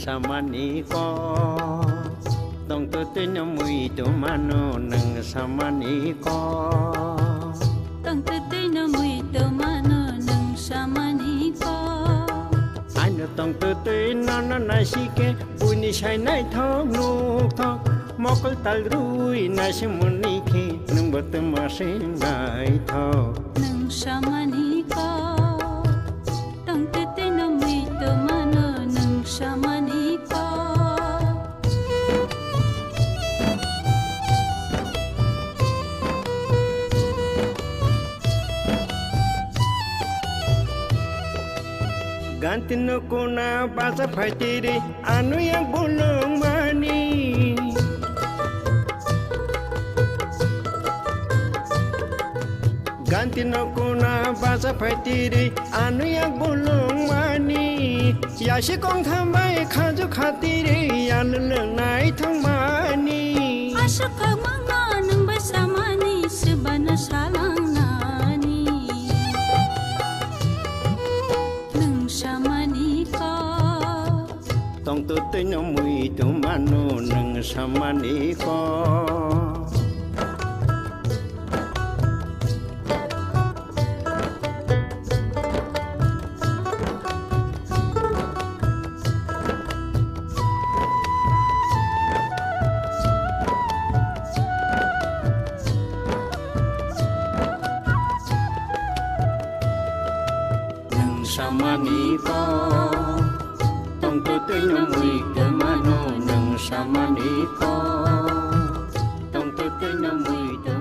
samani ko tong tu tu no mui tu mano nang samani ko tong tu tu no mui tu mano nang samani ko ai no tong tu tu no no na shike puni shai nai thong nu thong mokal tal rui na shimuni ki nung bat ma sing nai tho nang samani ko tong tu tu no mui tu mano nang samani ko ganti no kuna basa phaitiri anu yang bulung mani ganti no kuna basa phaitiri anu yang bulung mani ya shi kong tham bai khaju khatiri yan leng nai thang mani asuk manga nang basamani sebana salang nani nang samani ko tong tu tu no mui tu manu nang samani ko samani ko tong tu tu no mui tu manu nang samani ko tong tu tu no mui tu